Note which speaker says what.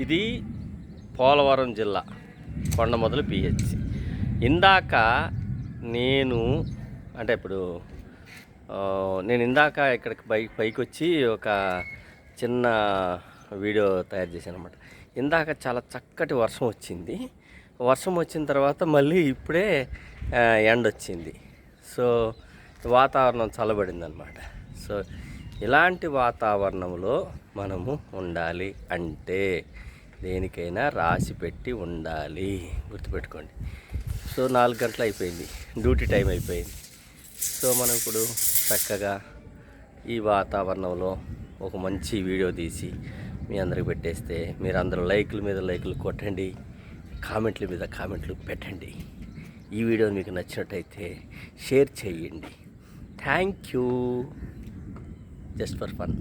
Speaker 1: ఇది పోలవరం జిల్లా కొండమొదలు పిహెచ్సి. ఇందాక నేను అంటే ఇప్పుడు నేను ఇందాక ఇక్కడికి పైకి వచ్చి ఒక చిన్న వీడియో తయారు చేశాను అనమాట. ఇందాక చాలా చక్కటి వర్షం వచ్చింది. వర్షం వచ్చిన తర్వాత మళ్ళీ ఇప్పుడే ఎండ వచ్చింది. సో వాతావరణం చల్లబడింది అనమాట. సో ఇలాంటి వాతావరణంలో మనము ఉండాలి అంటే దేనికైనా రాసి పెట్టి ఉండాలి, గుర్తుపెట్టుకోండి. సో 4 గంటలు అయిపోయింది, డ్యూటీ టైం అయిపోయింది. సో మనం ఇప్పుడు చక్కగా ఈ వాతావరణంలో ఒక మంచి వీడియో తీసి మీ అందరికి పెట్టేస్తే మీరు అందరూ లైకుల మీద లైకులు కొట్టండి, కామెంట్ల మీద కామెంట్లు పెట్టండి. ఈ వీడియో మీకు నచ్చినట్టయితే షేర్ చేయండి. Thank you. Just for fun.